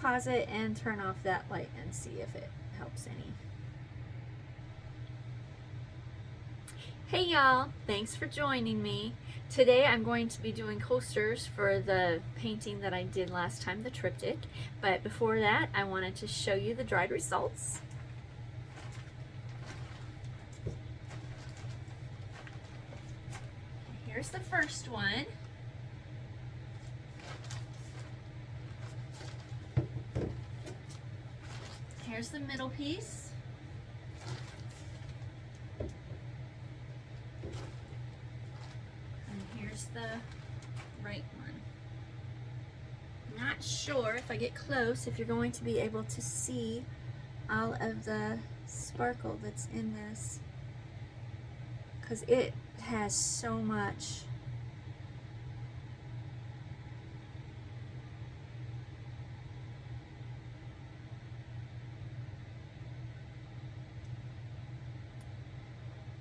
pause it and turn off that light and see if it helps any. Hey y'all, thanks for joining me. Today I'm going to be doing coasters for the painting that I did last time, the triptych. But before that, I wanted to show you the dried results. Here's the first one. Here's the middle piece. And here's the right one. Not sure if I get close if you're going to be able to see all of the sparkle that's in this, because it has so much.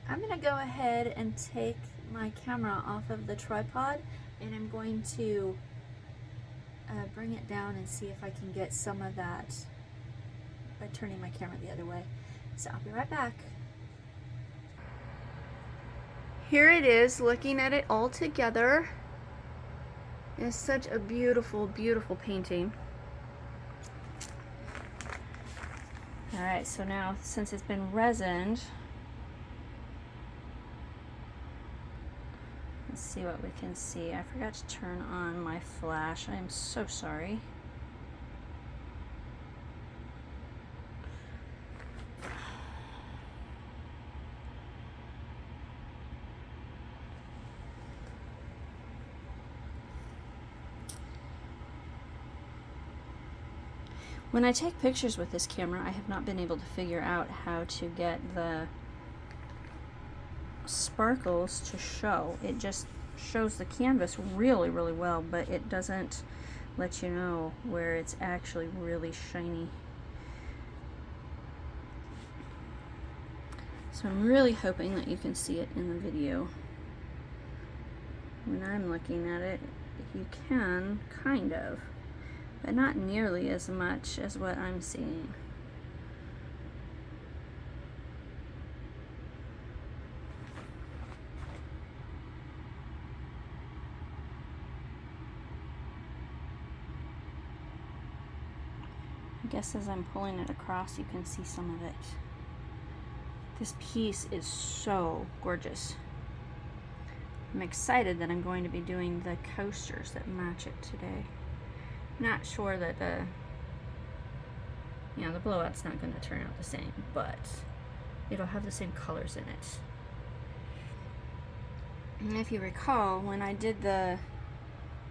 I'm going to go ahead and take my camera off of the tripod, and I'm going to bring it down and see if I can get some of that by turning my camera the other way. So I'll be right back. Here it is, looking at it all together. It's such a beautiful, beautiful painting. Alright, so now since it's been resined, let's see what we can see. I forgot to turn on my flash. I am so sorry. When I take pictures with this camera, I have not been able to figure out how to get the sparkles to show. It just shows the canvas really, really well, but it doesn't let you know where it's actually really shiny. So I'm really hoping that you can see it in the video. When I'm looking at it, you can, kind of, but not nearly as much as what I'm seeing. I guess as I'm pulling it across, you can see some of it. This piece is so gorgeous. I'm excited that I'm going to be doing the coasters that match it today. Not sure that the blowout's not going to turn out the same, but it'll have the same colors in it. And if you recall, when I did the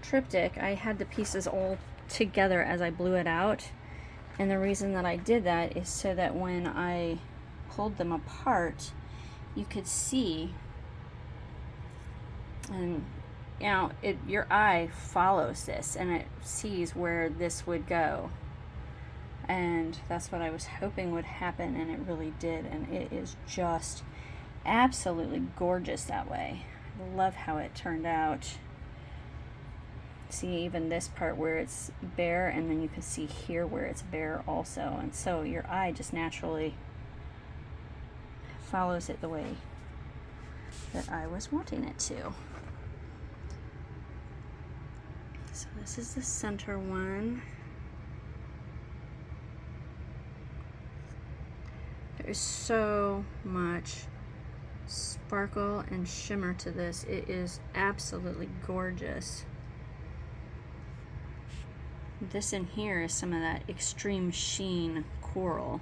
triptych, I had the pieces all together as I blew it out. And the reason that I did that is so that when I pulled them apart, you could see, and you know, your eye follows this and it sees where this would go. And that's what I was hoping would happen, and it really did. And it is just absolutely gorgeous that way. I love how it turned out. See even this part where it's bare, and then you can see here where it's bare also. And so your eye just naturally follows it the way that I was wanting it to. So this is the center one. There's so much sparkle and shimmer to this. It is absolutely gorgeous. This in here is some of that extreme sheen coral.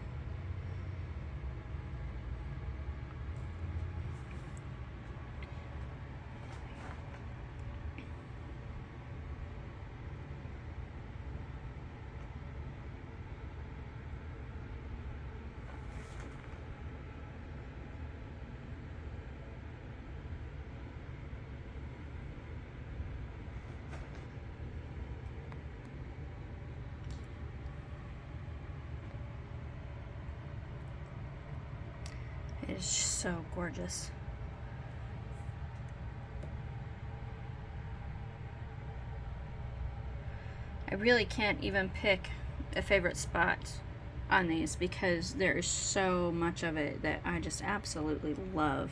It is so gorgeous. I really can't even pick a favorite spot on these because there is so much of it that I just absolutely love.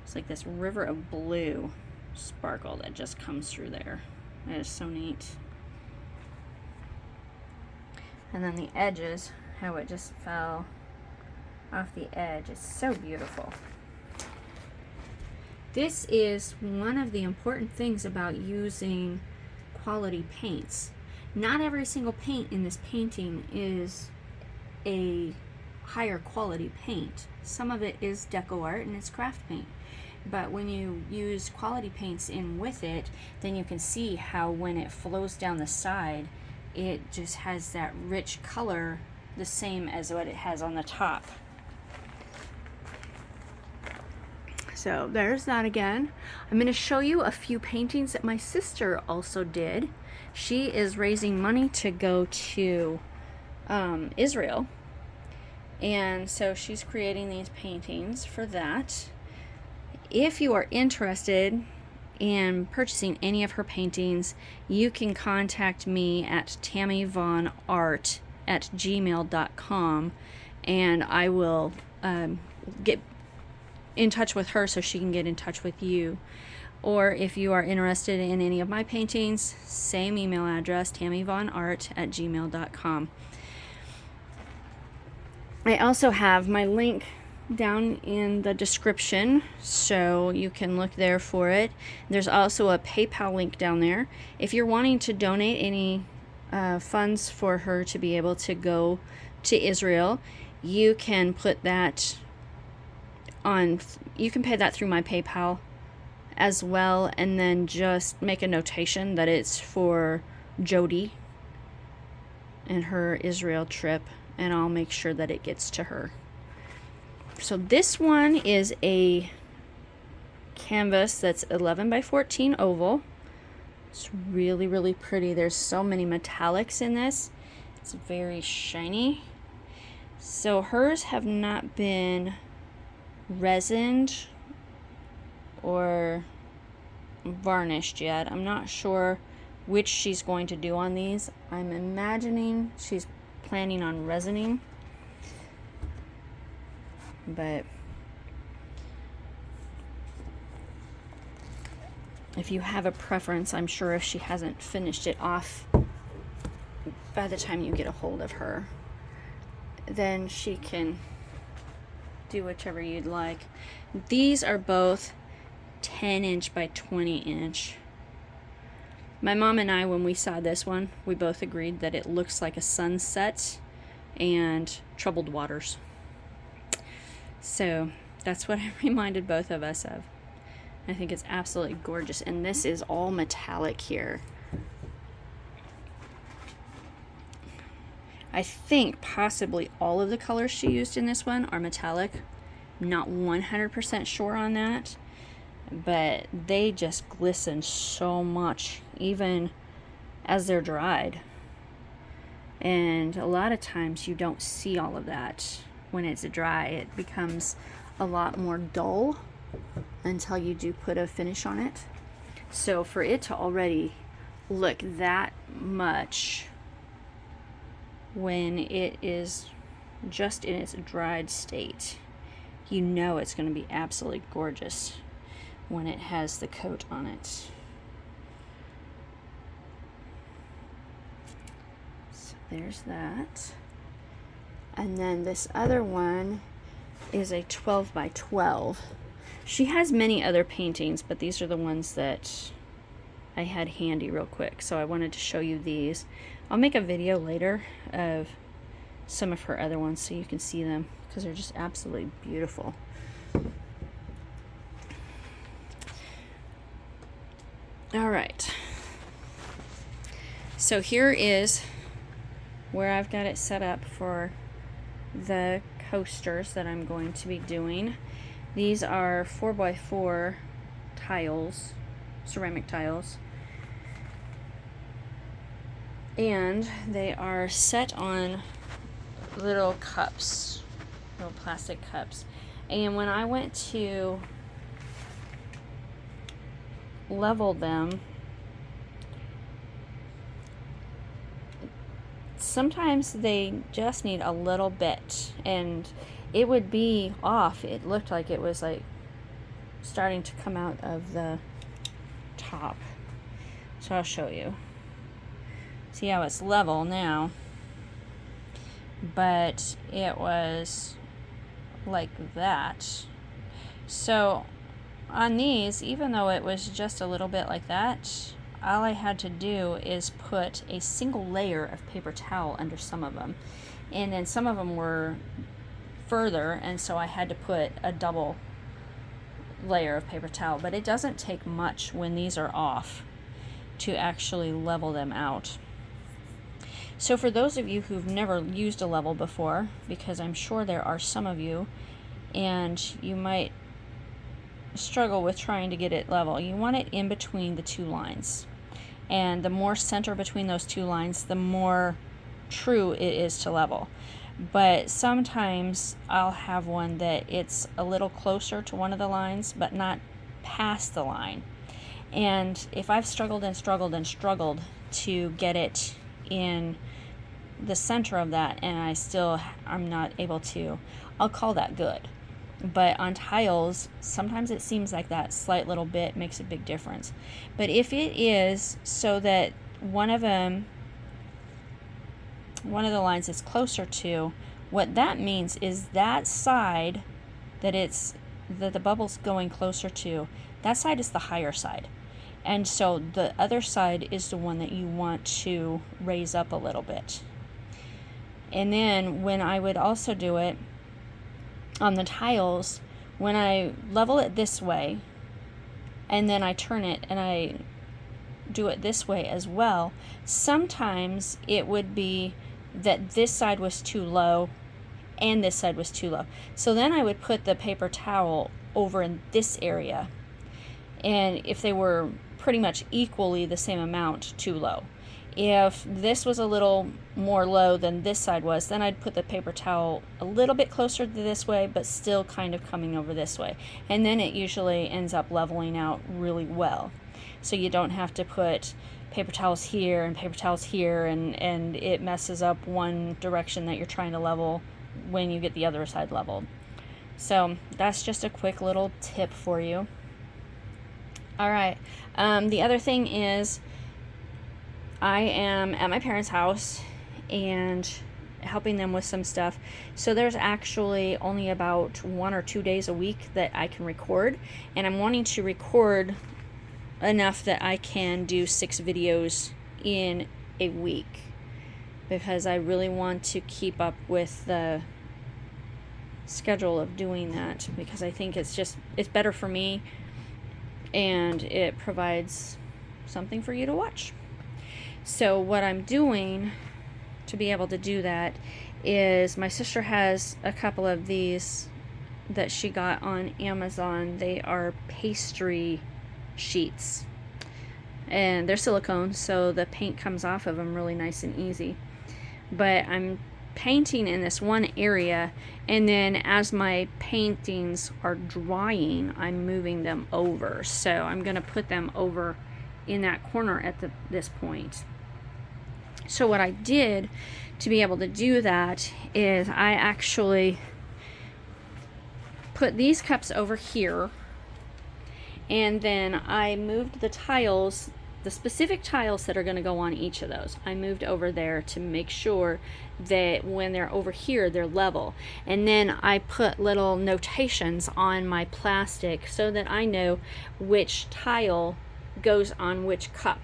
It's like this river of blue sparkle that just comes through there. It is so neat. And then the edges, how it just fell off the edge. It's so beautiful. This is one of the important things about using quality paints. Not every single paint in this painting is a higher quality paint. Some of it is deco art and it's craft paint. But when you use quality paints in with it, then you can see how when it flows down the side, it just has that rich color, the same as what it has on the top. So there's that again. I'm going to show you a few paintings that my sister also did. She is raising money to go to Israel. And so she's creating these paintings for that. If you are interested in purchasing any of her paintings, you can contact me at tammyvaughnart@gmail.com, and I will get in touch with her so she can get in touch with you. Or if you are interested in any of my paintings, same email address, tammyvaughnart@gmail.com. I also have my link down in the description, so you can look there for it. There's also a PayPal link down there. If you're wanting to donate any funds for her to be able to go to Israel, you can put that on, you can pay that through my PayPal as well, and then just make a notation that it's for Jody and her Israel trip, and I'll make sure that it gets to her. So this one is a canvas that's 11 by 14 oval. It's really, really pretty. There's so many metallics in this. It's very shiny. So hers have not been resined or varnished yet. I'm not sure which she's going to do on these. I'm imagining she's planning on resining, but if you have a preference, I'm sure if she hasn't finished it off by the time you get a hold of her, then she can do whichever you'd like. These are both 10 inch by 20 inch. My mom and I, when we saw this one, we both agreed that it looks like a sunset and troubled waters. So that's what it reminded both of us of. I think it's absolutely gorgeous. And this is all metallic here. I think possibly all of the colors she used in this one are metallic. Not 100% sure on that, but they just glisten so much, even as they're dried. And a lot of times you don't see all of that when it's dry. It becomes a lot more dull until you do put a finish on it. So for it to already look that much when it is just in its dried state, you know it's going to be absolutely gorgeous when it has the coat on it. So there's that. And then this other one is a 12 by 12. She has many other paintings, but these are the ones that I had handy real quick, so I wanted to show you these. I'll make a video later of some of her other ones so you can see them, because they're just absolutely beautiful. All right. So here is where I've got it set up for the coasters that I'm going to be doing. These are 4x4 tiles, ceramic tiles, and they are set on little cups, little plastic cups. And when I went to level them, sometimes they just need a little bit, and it would be off. It looked like it was like starting to come out of the top. So I'll show you. See how it's level now, but it was like that. So on these, even though it was just a little bit like that, all I had to do is put a single layer of paper towel under some of them, and then some of them were further, and so I had to put a double layer of paper towel. But it doesn't take much when these are off to actually level them out. So for those of you who've never used a level before, because I'm sure there are some of you, and you might struggle with trying to get it level, you want it in between the two lines. And the more center between those two lines, the more true it is to level. But sometimes I'll have one that it's a little closer to one of the lines, but not past the line. And if I've struggled and struggled and struggled to get it in the center of that, and I'm not able to, I'll call that good. But on tiles, sometimes it seems like that slight little bit makes a big difference. But if it is so that one of the lines is closer to, what that means is that side that the bubble's going closer to, that side is the higher side. And so the other side is the one that you want to raise up a little bit. And then when I would also do it on the tiles, when I level it this way, and then I turn it and I do it this way as well, sometimes it would be that this side was too low and this side was too low. So then I would put the paper towel over in this area, and if they were pretty much equally the same amount too low. If this was a little more low than this side was, then I'd put the paper towel a little bit closer to this way, but still kind of coming over this way. And then it usually ends up leveling out really well. So you don't have to put paper towels here and paper towels here, and it messes up one direction that you're trying to level when you get the other side leveled. So that's just a quick little tip for you. All right. The other thing is, I am at my parents' house and helping them with some stuff. So there's actually only about 1 or 2 days a week that I can record, and I'm wanting to record enough that I can do 6 videos in a week, because I really want to keep up with the schedule of doing that, because I think it's better for me, and it provides something for you to watch. So what I'm doing to be able to do that is, my sister has a couple of these that she got on Amazon. They are pastry sheets, and they're silicone, so the paint comes off of them really nice and easy. But I'm painting in this one area, and then as my paintings are drying, I'm moving them over. So I'm going to put them over in that corner at this point. So what I did to be able to do that is I actually put these cups over here, and then I moved the tiles, the specific tiles that are going to go on each of those, I moved over there to make sure that when they're over here, they're level. And then I put little notations on my plastic so that I know which tile goes on which cup.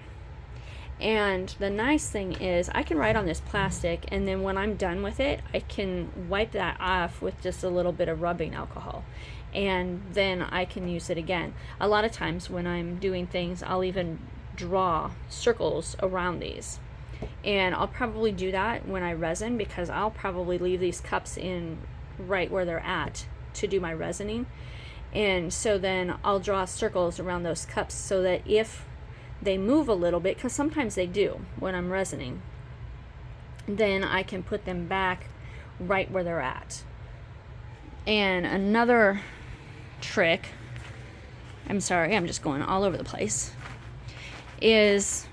And the nice thing is, I can write on this plastic, and then when I'm done with it, I can wipe that off with just a little bit of rubbing alcohol, and then I can use it again. A lot of times when I'm doing things, I'll even draw circles around these, and I'll probably do that when I resin, because I'll probably leave these cups in right where they're at to do my resining. And so then I'll draw circles around those cups so that if they move a little bit, because sometimes they do when I'm resining, then I can put them back right where they're at. And another trick, I'm sorry, I'm just going all over the place, is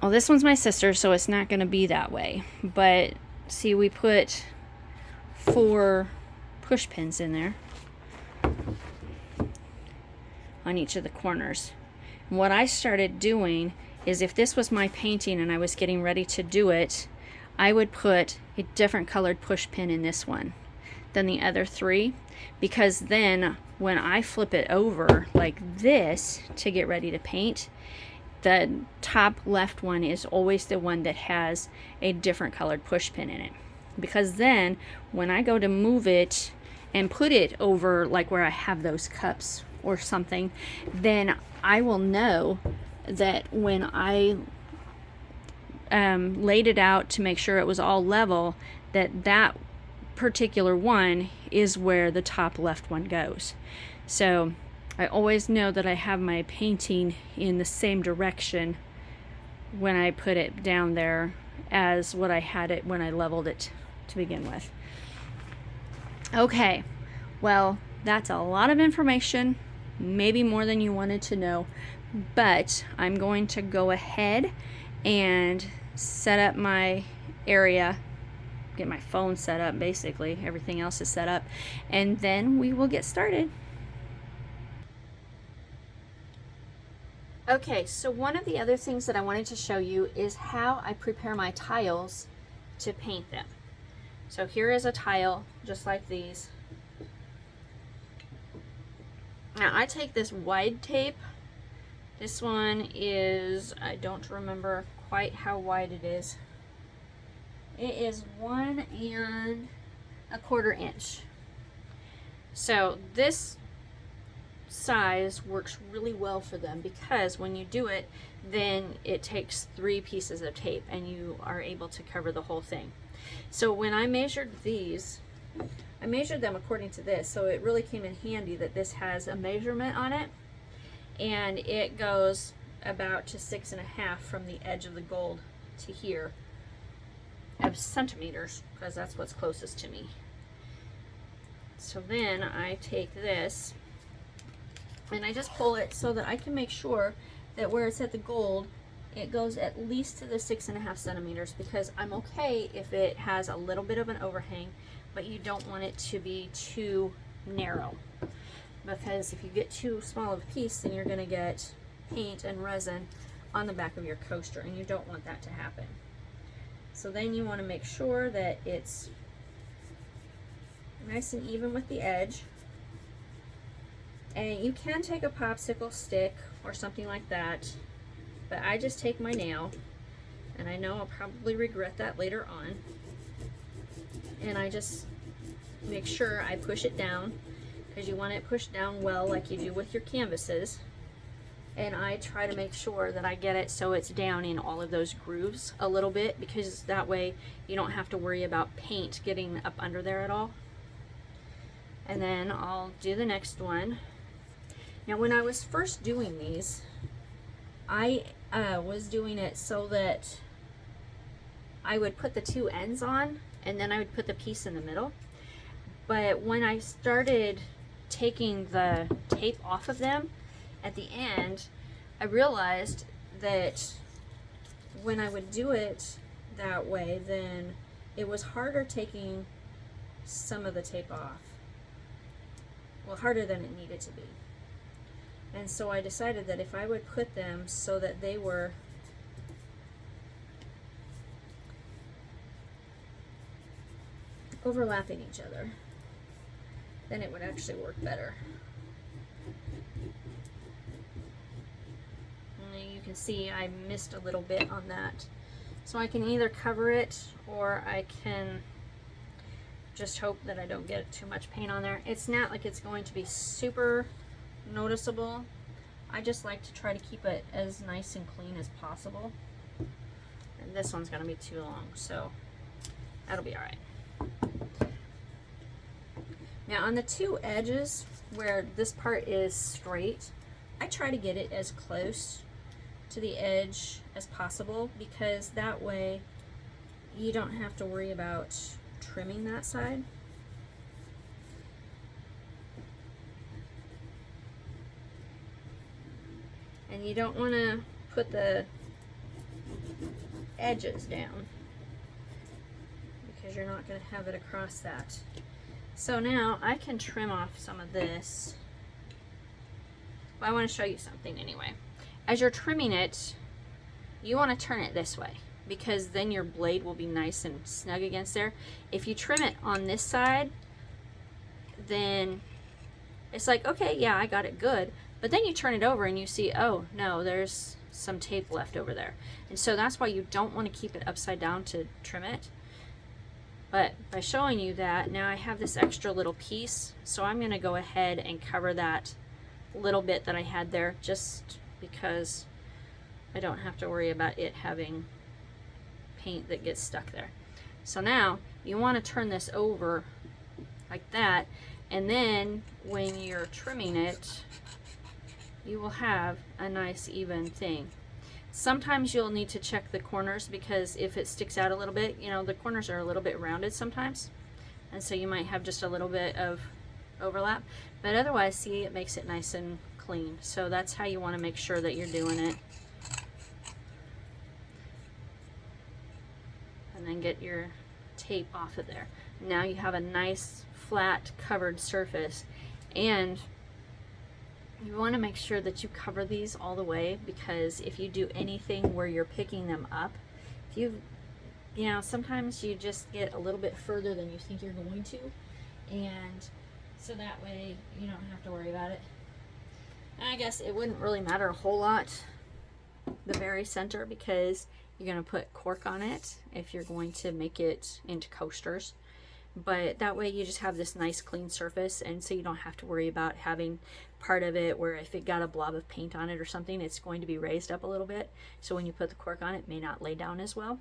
Well, this one's my sister, so it's not going to be that way. But see, we put 4 push pins in there on each of the corners. And what I started doing is, if this was my painting and I was getting ready to do it, I would put a different colored push pin in this one than the other 3, because then when I flip it over like this to get ready to paint, the top left one is always the one that has a different colored push pin in it. Because then when I go to move it and put it over like where I have those cups or something, then I will know that when I laid it out to make sure it was all level, that particular one is where the top left one goes. So I always know that I have my painting in the same direction when I put it down there as what I had it when I leveled it to begin with. Okay, well, that's a lot of information, maybe more than you wanted to know, but I'm going to go ahead and set up my area, get my phone set up, basically everything else is set up, and then we will get started. Okay, so one of the other things that I wanted to show you is how I prepare my tiles to paint them. So here is a tile just like these. Now I take this wide tape. This one is, I don't remember quite how wide it is. It is 1 1/4 inch. So this size works really well for them, because when you do it, then it takes 3 pieces of tape and you are able to cover the whole thing. So when I measured these, I measured them according to this, so it really came in handy that this has a measurement on it, and it goes about to 6.5 from the edge of the gold to here of centimeters, because that's what's closest to me. So then I take this and I just pull it so that I can make sure that where it's at the gold, it goes at least to the 6.5 centimeters, because I'm okay if it has a little bit of an overhang, but you don't want it to be too narrow, because if you get too small of a piece, then you're going to get paint and resin on the back of your coaster, and you don't want that to happen. So then you want to make sure that it's nice and even with the edge. And you can take a popsicle stick or something like that, but I just take my nail, and I know I'll probably regret that later on, and I just make sure I push it down, because you want it pushed down well like you do with your canvases. And I try to make sure that I get it so it's down in all of those grooves a little bit, because that way you don't have to worry about paint getting up under there at all. And then I'll do the next one. Now when I was first doing these, I was doing it so that I would put the 2 ends on, and then I would put the piece in the middle. But when I started taking the tape off of them at the end, I realized that when I would do it that way, then it was harder taking some of the tape off. Well, harder than it needed to be. And so I decided that if I would put them so that they were overlapping each other, then it would actually work better. And you can see I missed a little bit on that. So I can either cover it, or I can just hope that I don't get too much paint on there. It's not like it's going to be super noticeable. I just like to try to keep it as nice and clean as possible. And this one's going to be too long, so that'll be alright. Now on the 2 edges where this part is straight, I try to get it as close to the edge as possible, because that way you don't have to worry about trimming that side. And you don't want to put the edges down because you're not going to have it across that. So now I can trim off some of this. But I want to show you something anyway. As you're trimming it, you want to turn it this way because then your blade will be nice and snug against there. If you trim it on this side, then it's like, okay, yeah, I got it good. But then you turn it over and you see, oh no, there's some tape left over there. And so that's why you don't want to keep it upside down to trim it. But by showing you that, now I have this extra little piece. So I'm going to go ahead and cover that little bit that I had there just because I don't have to worry about it having paint that gets stuck there. So now you want to turn this over like that. And then when you're trimming it, you will have a nice even thing. Sometimes you'll need to check the corners because if it sticks out a little bit, you know, the corners are a little bit rounded sometimes. And so you might have just a little bit of overlap. But otherwise, see, it makes it nice and clean. So that's how you want to make sure that you're doing it. And then get your tape off of there. Now you have a nice flat covered surface, and you want to make sure that you cover these all the way, because if you do anything where you're picking them up, if you know, sometimes you just get a little bit further than you think you're going to, and so that way you don't have to worry about it. And I guess it wouldn't really matter a whole lot, the very center, because you're going to put cork on it if you're going to make it into coasters. But that way you just have this nice clean surface, and so you don't have to worry about having part of it where if it got a blob of paint on it or something, it's going to be raised up a little bit. So when you put the cork on, it may not lay down as well.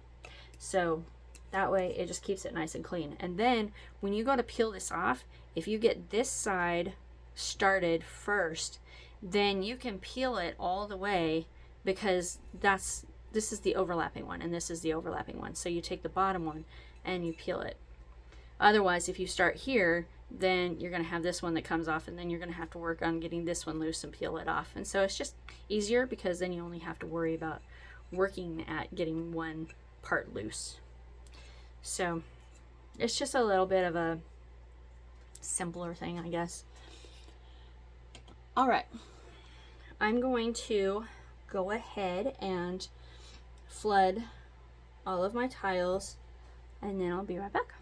So that way it just keeps it nice and clean. And then when you go to peel this off, if you get this side started first, then you can peel it all the way, because this is the overlapping one and this is the overlapping one. So you take the bottom one and you peel it. Otherwise, if you start here, then you're going to have this one that comes off, and then you're going to have to work on getting this one loose and peel it off. And so it's just easier because then you only have to worry about working at getting one part loose. So it's just a little bit of a simpler thing, I guess. All right, I'm going to go ahead and flood all of my tiles, and then I'll be right back.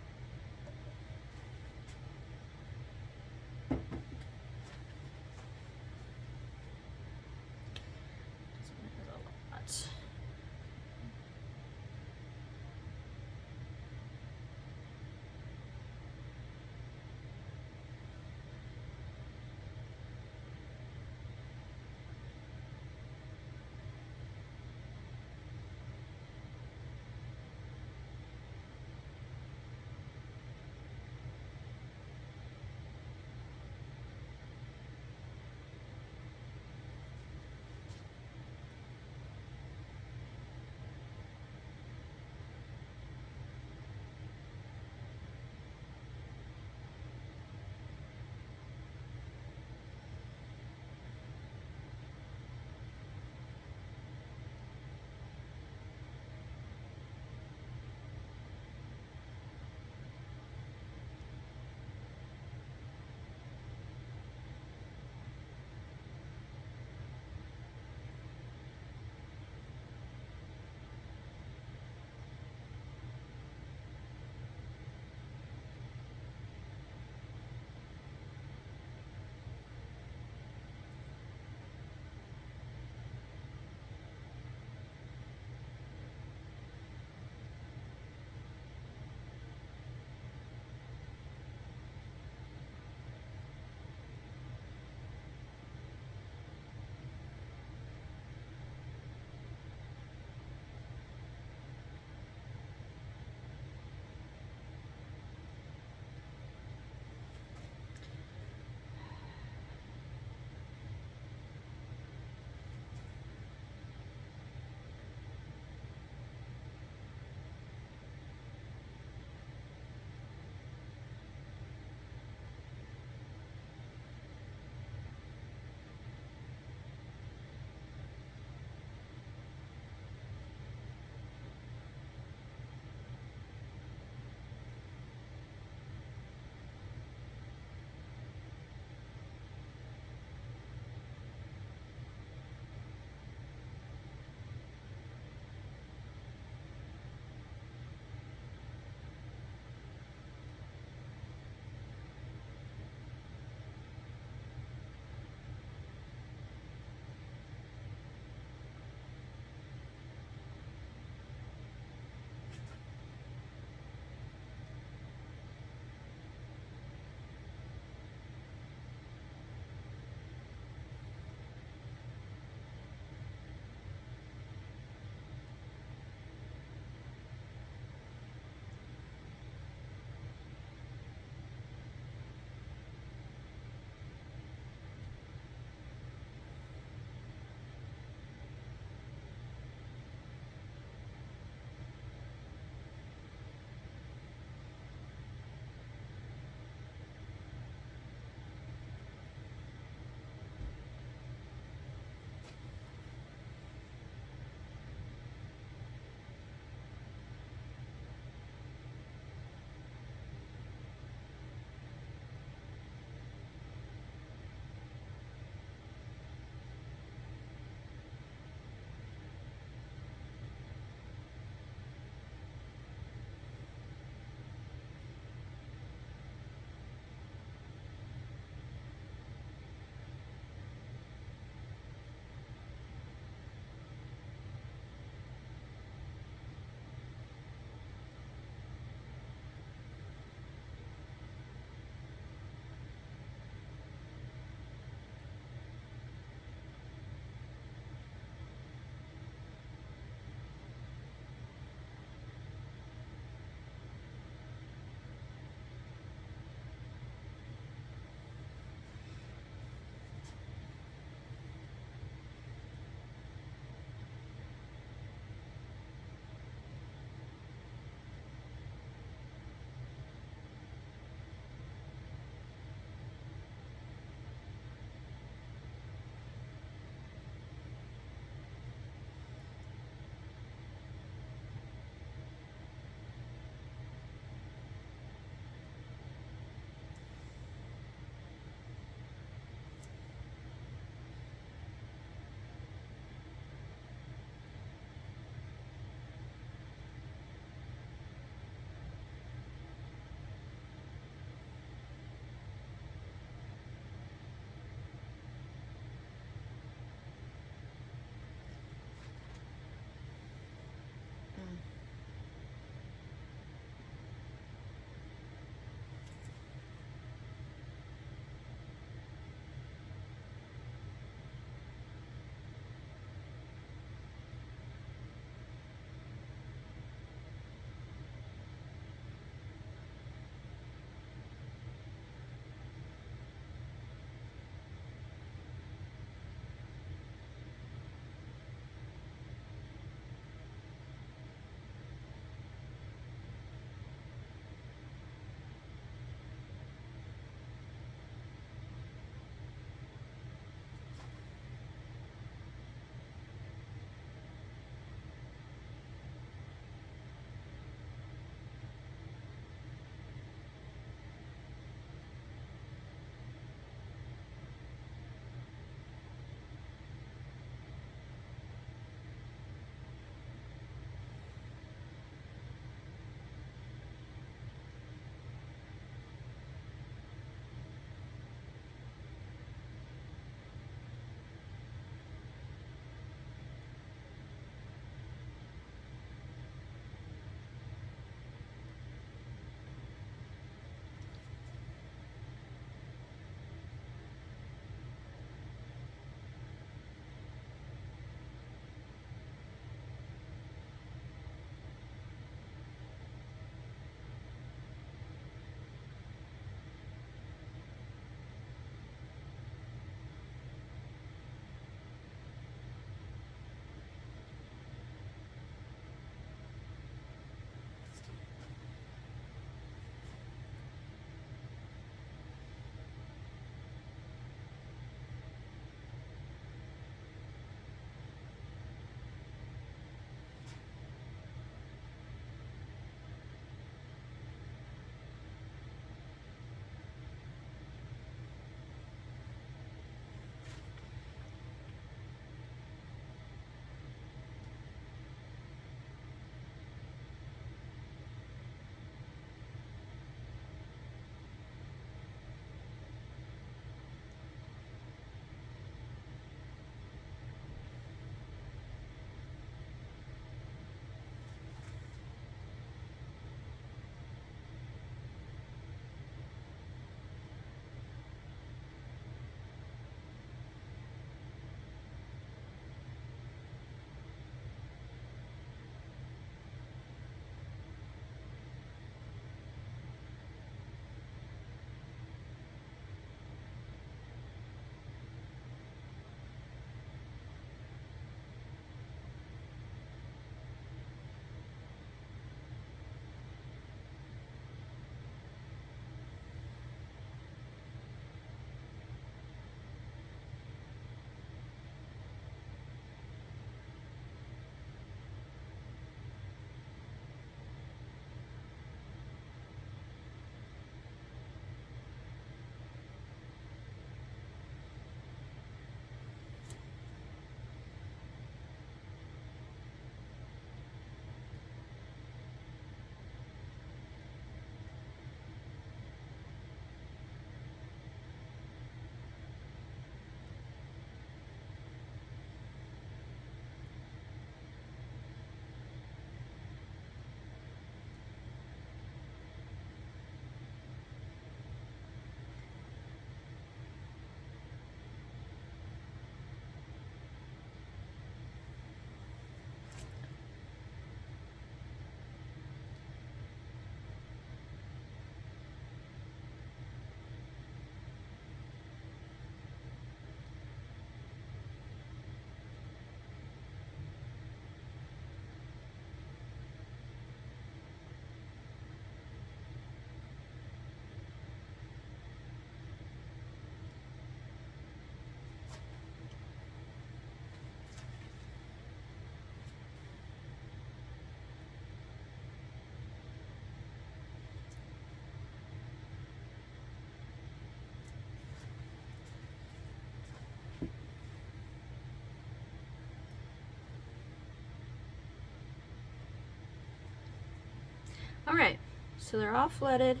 Alright, so they're all flooded,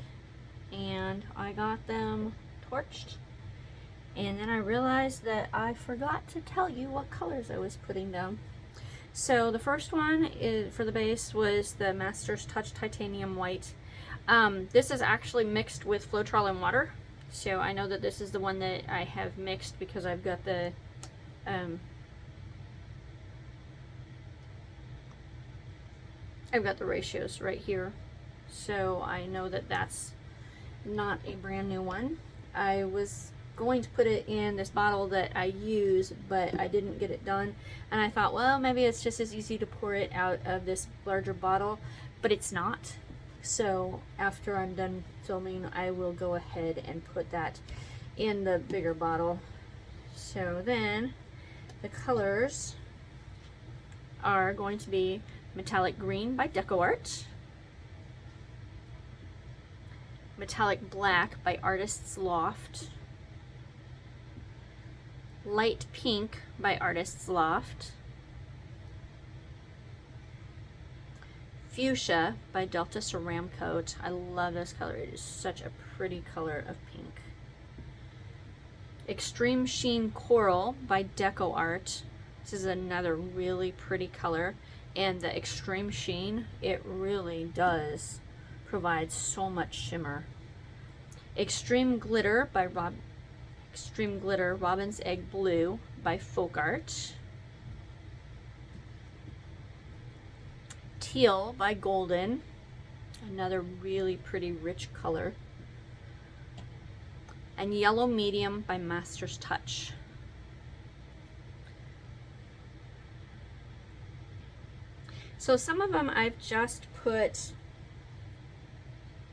and I got them torched, and then I realized that I forgot to tell you what colors I was putting down. So the first one is, for the base, was the Master's Touch Titanium White. This is actually mixed with Floetrol and water, so I know that this is the one that I have mixed because I've got the ratios right here, so I know that that's not a brand new one. I was going to put it in this bottle that I use, but I didn't get it done, and I thought, well, maybe it's just as easy to pour it out of this larger bottle, but it's not. So after I'm done filming, I will go ahead and put that in the bigger bottle. So then the colors are going to be Metallic Green by DecoArt, Metallic Black by Artist's Loft, Light Pink by Artist's Loft, Fuchsia by Delta Ceramcoat. I love this color. It is such a pretty color of pink. Extreme Sheen Coral by DecoArt. This is another really pretty color, and the extreme sheen, it really does provide so much shimmer. Extreme Glitter by Robin's Egg Blue by Folk Art. Teal by Golden, another really pretty rich color. And Yellow Medium by Master's Touch. So some of them I've just put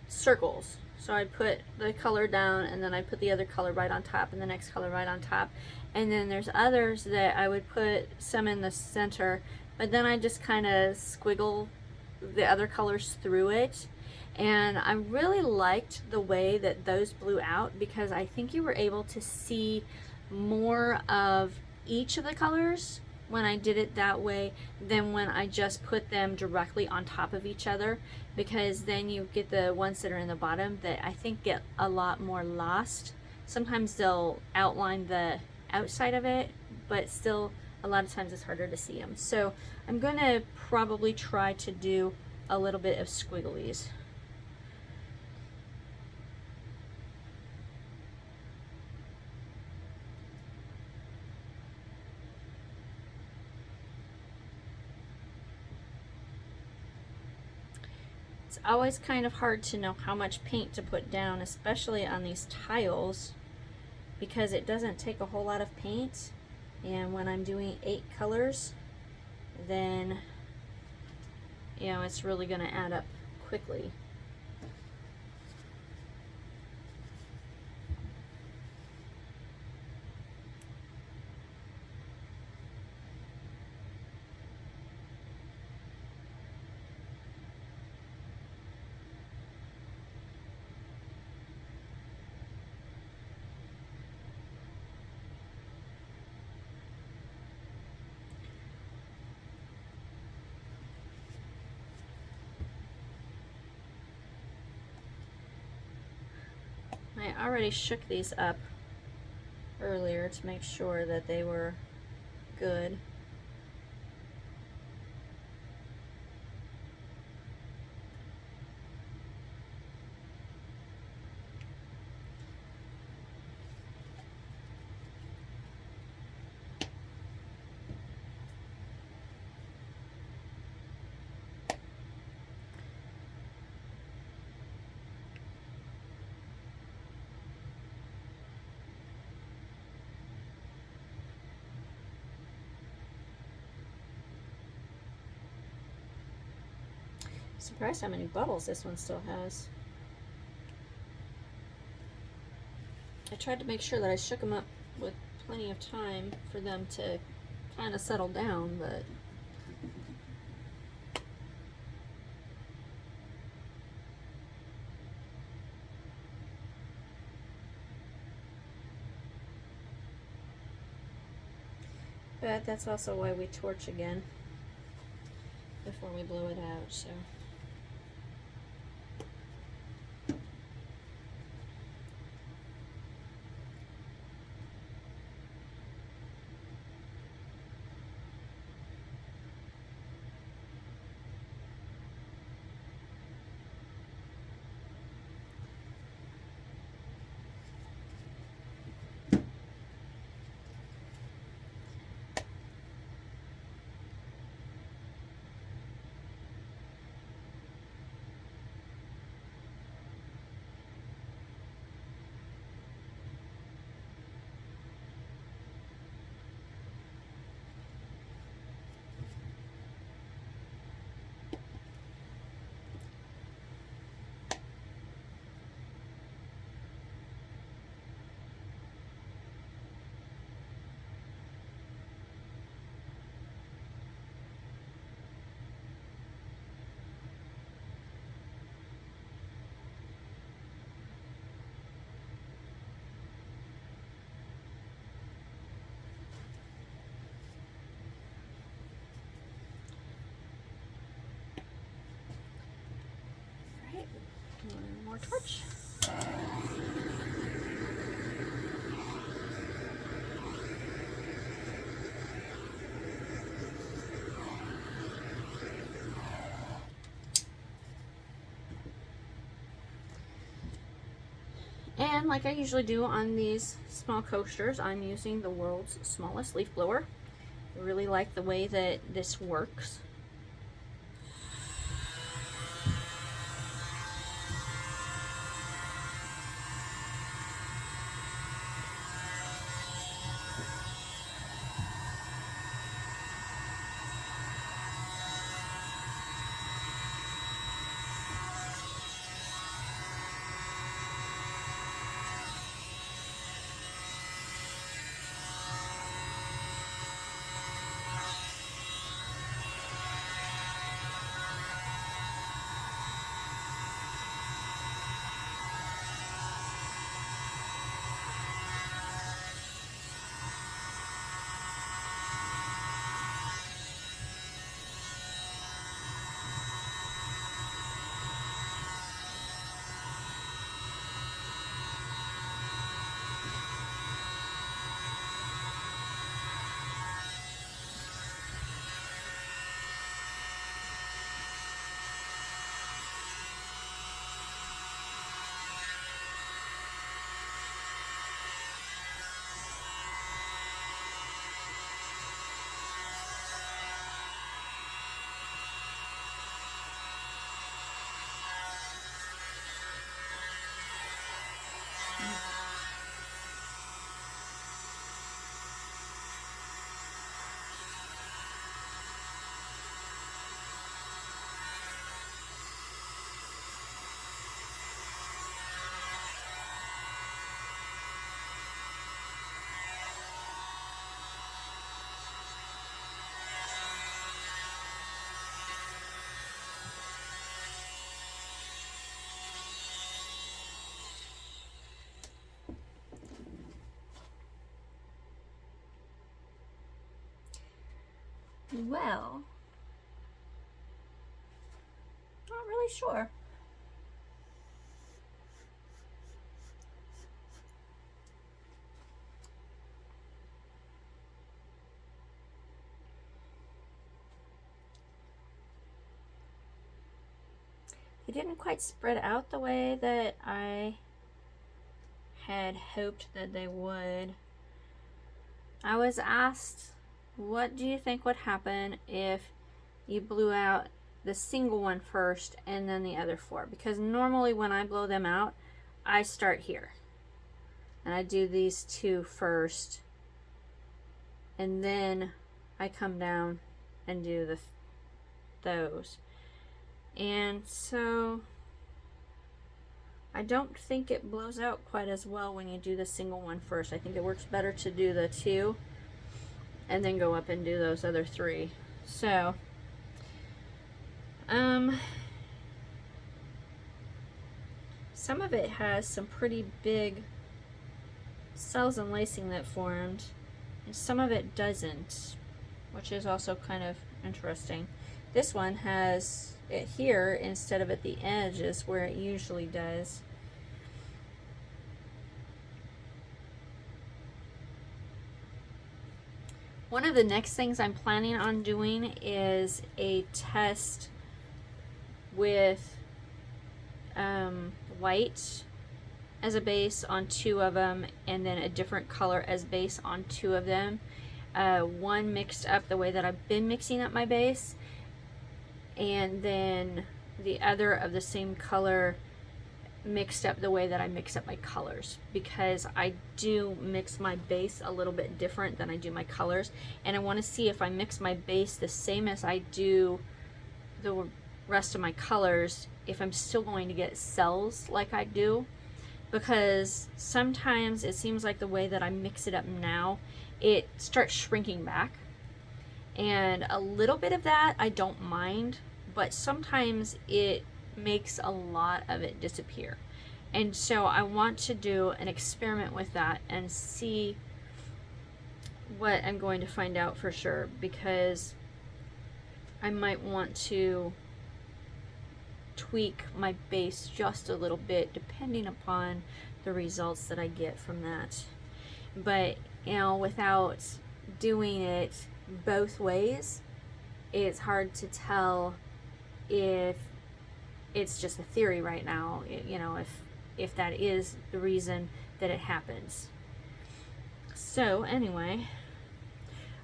circles. So I put the color down, and then I put the other color right on top, and the next color right on top. And then there's others that I would put some in the center, but then I just kind of squiggle the other colors through it. And I really liked the way that those blew out, because I think you were able to see more of each of the colors when I did it that way than when I just put them directly on top of each other, because then you get the ones that are in the bottom that I think get a lot more lost. Sometimes they'll outline the outside of it, but still a lot of times it's harder to see them. So I'm going to probably try to do a little bit of squigglies. It's always kind of hard to know how much paint to put down, especially on these tiles, because it doesn't take a whole lot of paint. And when I'm doing 8 colors, then, you know, it's really going to add up quickly. I already shook these up earlier to make sure that they were good. Surprised how many bubbles this one still has. I tried to make sure that I shook them up with plenty of time for them to kind of settle down, but that's also why we torch again before we blow it out. So torch. And like I usually do on these small coasters, I'm using the world's smallest leaf blower. I really like the way that this works. Well, not really sure. It didn't quite spread out the way that I had hoped that they would. I was asked, what do you think would happen if you blew out the single one first and then the other four? Because normally when I blow them out, I start here and I do these two first, and then I come down and do those. And so I don't think it blows out quite as well when you do the single one first. I think it works better to do the two and then go up and do those other three. So some of it has some pretty big cells and lacing that formed, and some of it doesn't, which is also kind of interesting. This one has it here instead of at the edges where it usually does. One of the next things I'm planning on doing is a test with white as a base on two of them, and then a different color as base on two of them. One mixed up the way that I've been mixing up my base, and then the other of the same color mixed up the way that I mix up my colors, because I do mix my base a little bit different than I do my colors, and I want to see if I mix my base the same as I do the rest of my colors, if I'm still going to get cells like I do. Because sometimes it seems like the way that I mix it up now, it starts shrinking back, and a little bit of that I don't mind, but sometimes it makes a lot of it disappear. And so I want to do an experiment with that and see what I'm going to find out for sure, because I might want to tweak my base just a little bit depending upon the results that I get from that. But, you know, without doing it both ways, it's hard to tell if it's just a theory right now, you know, if that is the reason that it happens. So anyway,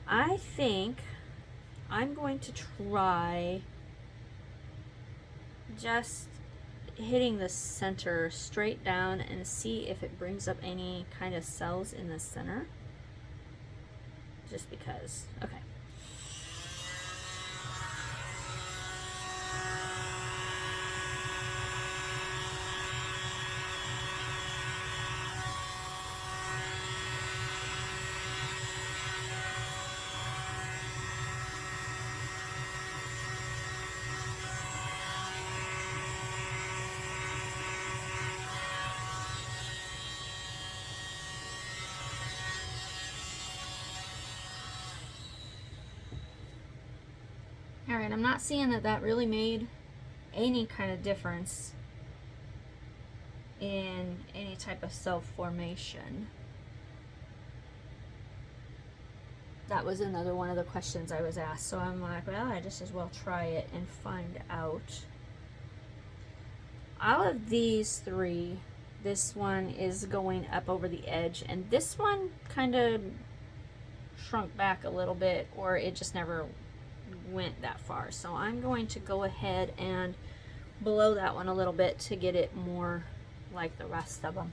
I think I'm going to try just hitting the center straight down and see if it brings up any kind of cells in the center. Just because. Okay. Alright, I'm not seeing that really made any kind of difference in any type of cell formation. That was another one of the questions I was asked, so I'm like, well, I just as well try it and find out. Out of these three, this one is going up over the edge, and this one kind of shrunk back a little bit, or it just never went that far. So I'm going to go ahead and blow that one a little bit to get it more like the rest of them.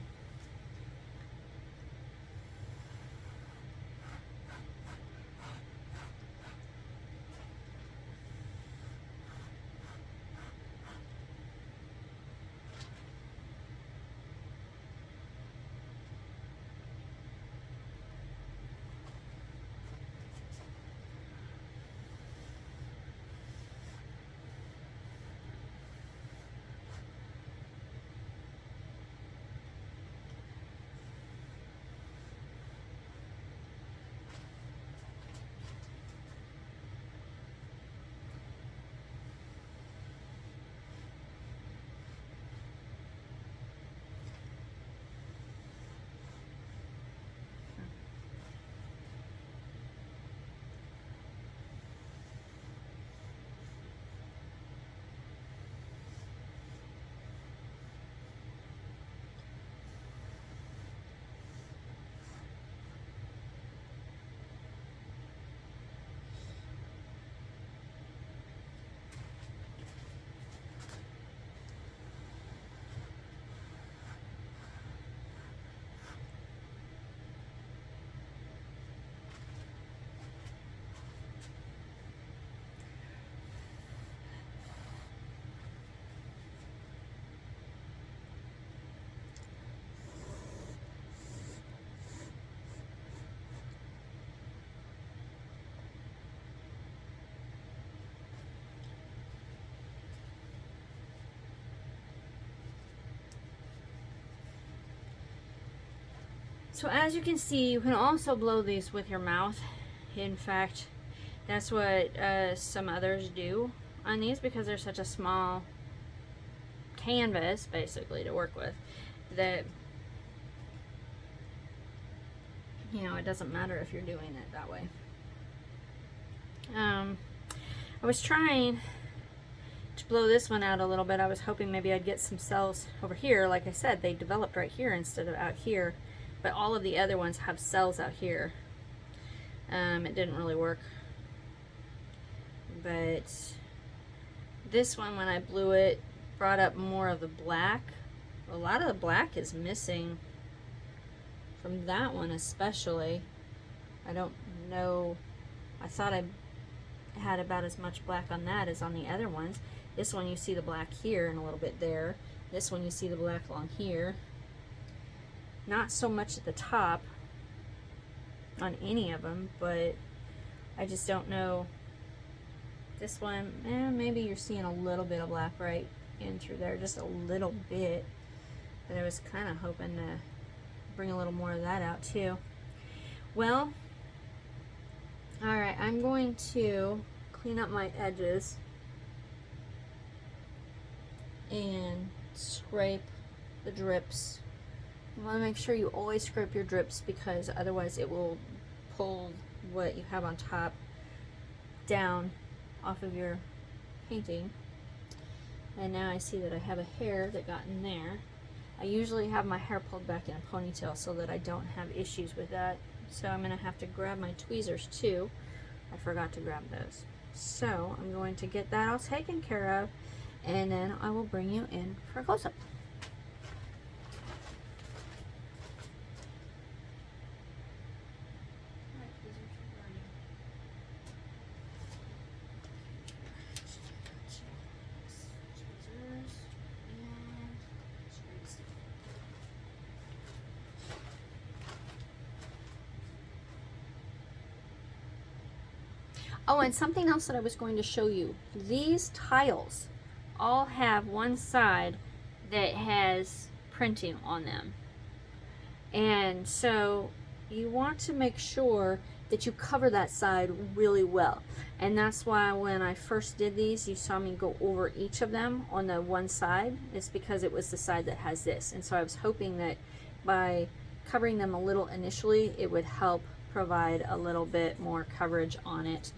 So as you can see, you can also blow these with your mouth. In fact, that's what some others do on these, because they're such a small canvas basically to work with, that, you know, it doesn't matter if you're doing it that way. I was trying to blow this one out a little bit. I was hoping maybe I'd get some cells over here. Like I said, they developed right here instead of out here, but all of the other ones have cells out here. It didn't really work. But this one, when I blew it, brought up more of the black. A lot of the black is missing from that one especially. I don't know. I thought I had about as much black on that as on the other ones. This one you see the black here and a little bit there. This one you see the black along here. Not so much at the top on any of them, but I just don't know. This one, maybe you're seeing a little bit of black right in through there, just a little bit. But I was kind of hoping to bring a little more of that out too. Well, alright, I'm going to clean up my edges. and scrape the drips. You want to make sure you always scrape your drips, because otherwise it will pull what you have on top down off of your painting. And now I see that I have a hair that got in there. I usually have my hair pulled back in a ponytail so that I don't have issues with that. So I'm going to have to grab my tweezers too. I forgot to grab those. So I'm going to get that all taken care of, and then I will bring you in for a close-up. Oh, and something else that I was going to show you. These tiles all have one side that has printing on them. And so you want to make sure that you cover that side really well. And that's why when I first did these, you saw me go over each of them on the one side. It's because it was the side that has this. And so I was hoping that by covering them a little initially, it would help provide a little bit more coverage on it.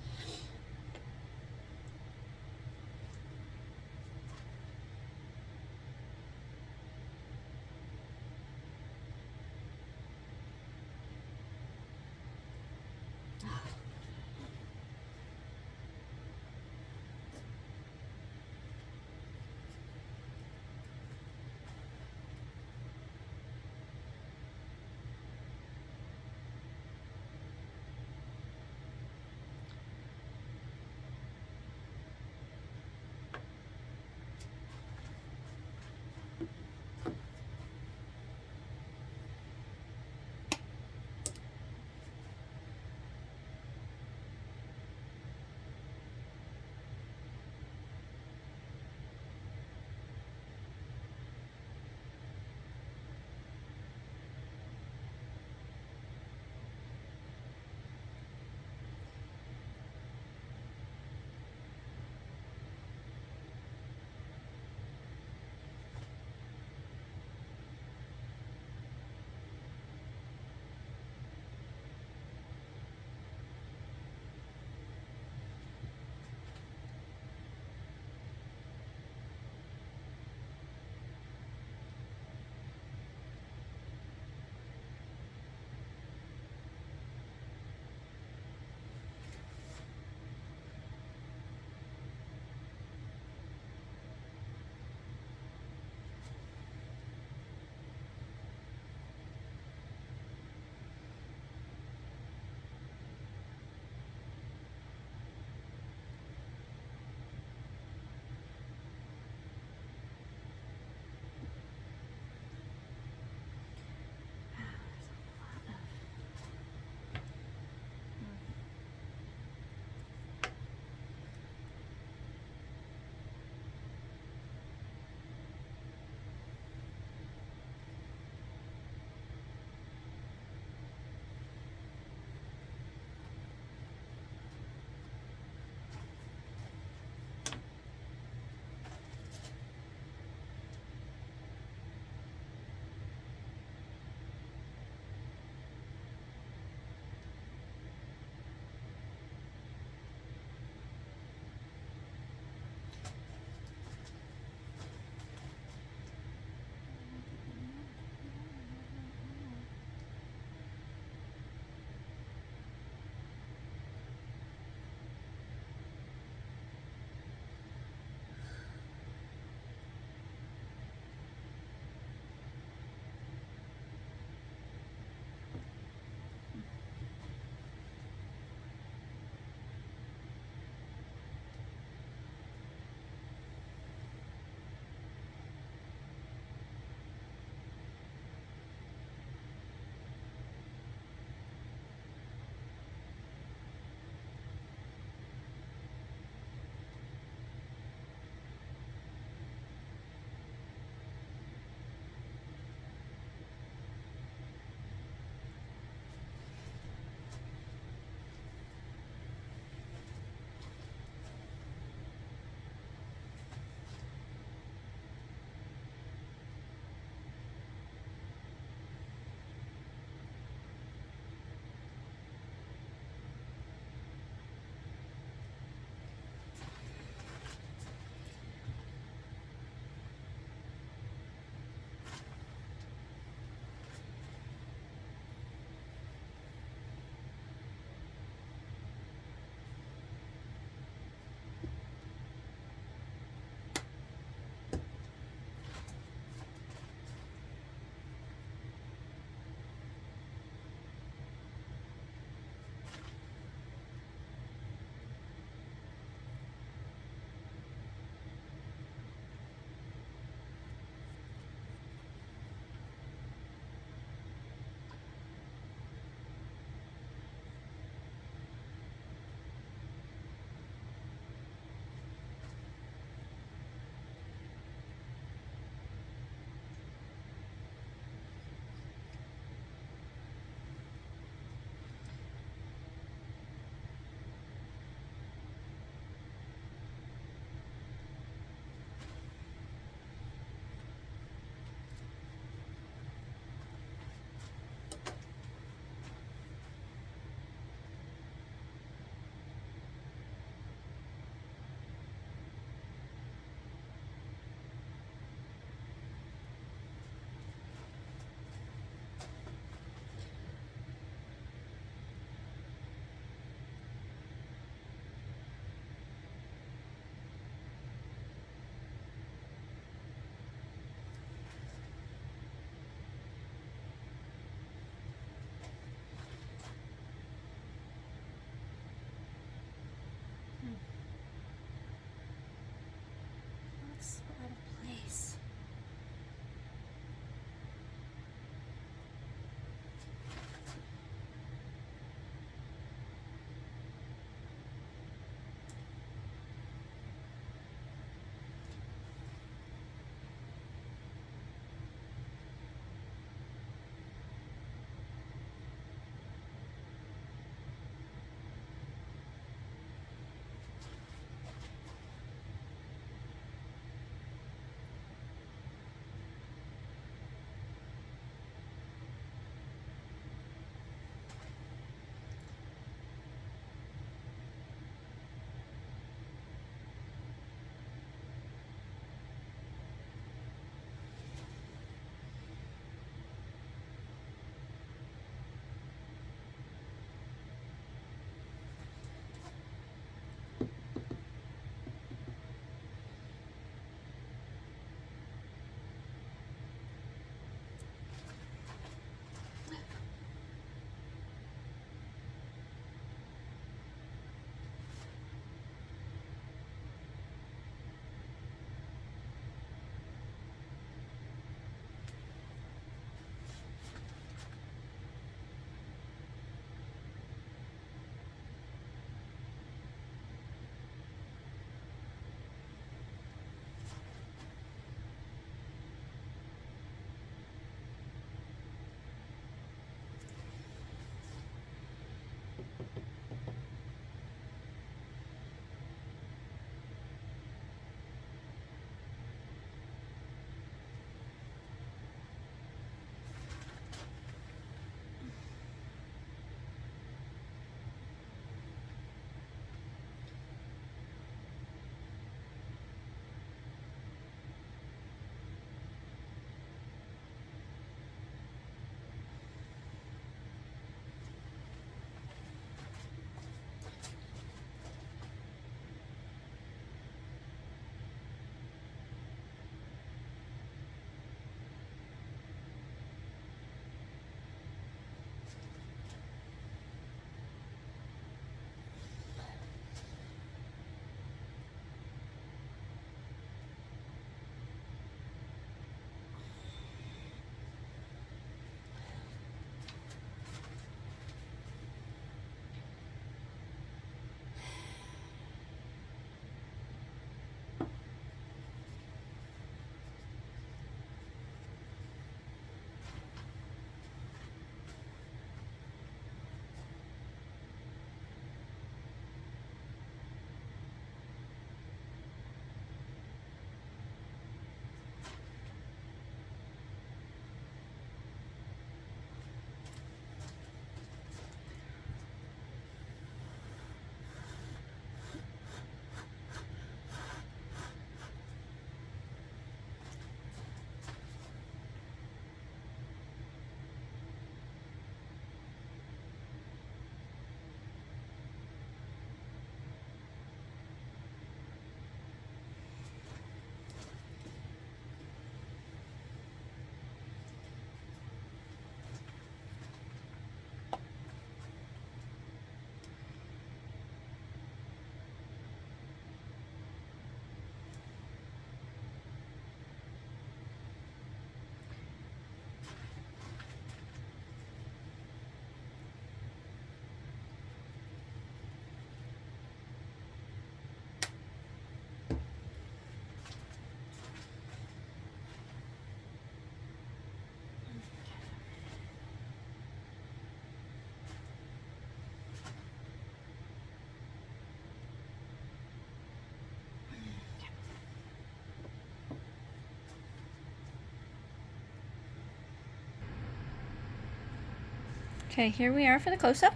Okay, here we are for the close-up.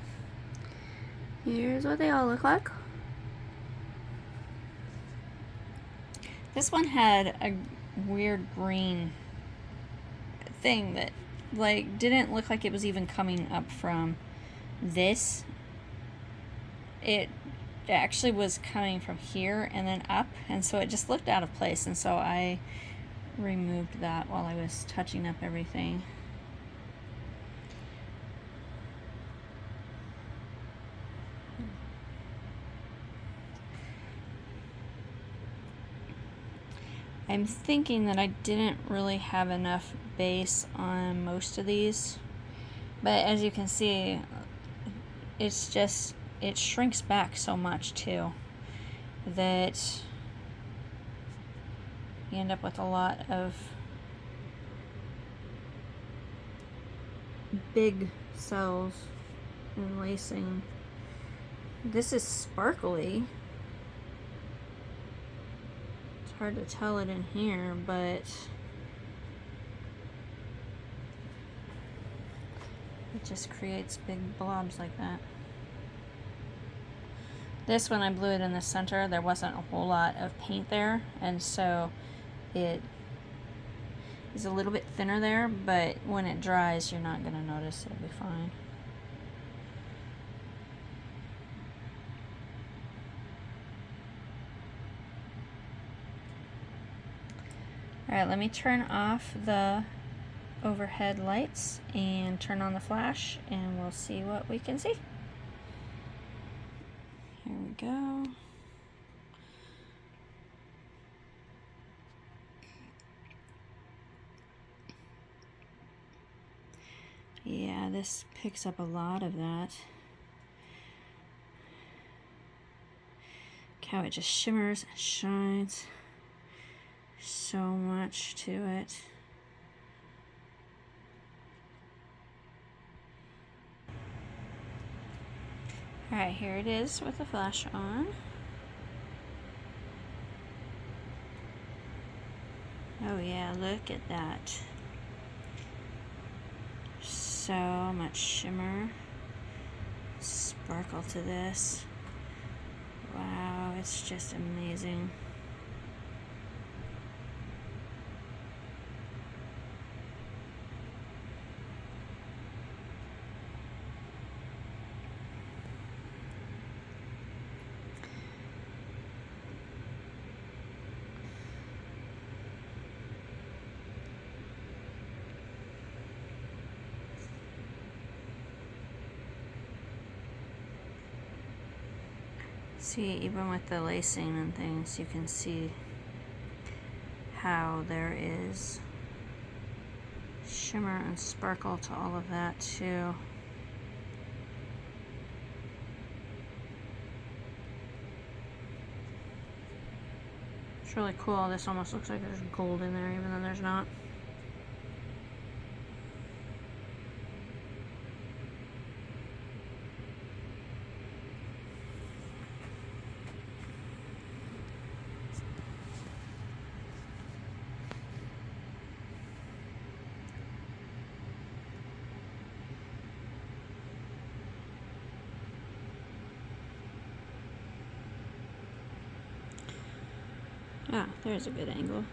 Here's what they all look like. This one had a weird green thing that like didn't look like it was even coming up from this. It actually was coming from here and then up, and so it just looked out of place, and so I removed that while I was touching up everything. I'm thinking that I didn't really have enough base on most of these, but as you can see, it's just, it shrinks back so much too that you end up with a lot of big cells and lacing. This is sparkly. It's hard to tell it in here, but it just creates big blobs like that. This one, I blew it in the center. There wasn't a whole lot of paint there, and so it is a little bit thinner there, but when it dries, you're not going to notice. It'll be fine. Alright, let me turn off the overhead lights and turn on the flash, and we'll see what we can see. Here we go. Yeah, this picks up a lot of that. Look how it just shimmers and shines. So much to it. Alright, here it is with the flash on. Oh yeah, look at that. So much shimmer, sparkle to this. Wow, it's just amazing. See, even with the lacing and things, you can see how there is shimmer and sparkle to all of that too. It's really cool. This almost looks like there's gold in there, even though there's not. Ah, there's a good angle.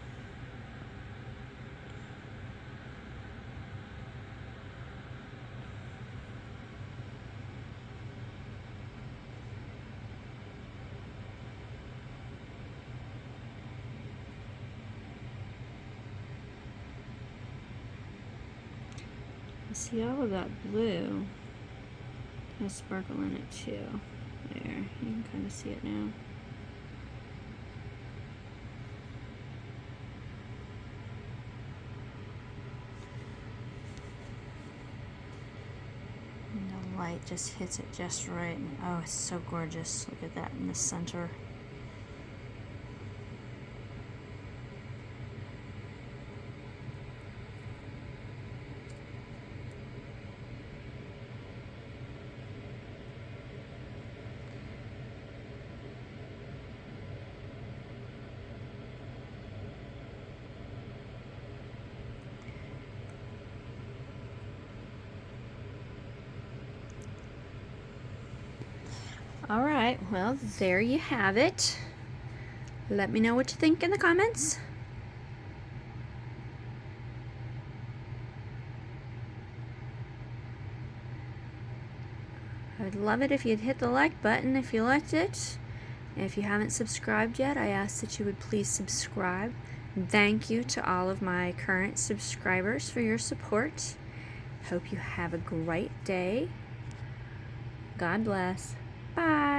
You see all of that blue has sparkle in it too. There, you can kind of see it now. Light just hits it just right, and oh, it's so gorgeous. Look at that in the center. All right, well, there you have it. Let me know what you think in the comments. I would love it if you'd hit the like button if you liked it. If you haven't subscribed yet, I ask that you would please subscribe. Thank you to all of my current subscribers for your support. Hope you have a great day. God bless. Bye.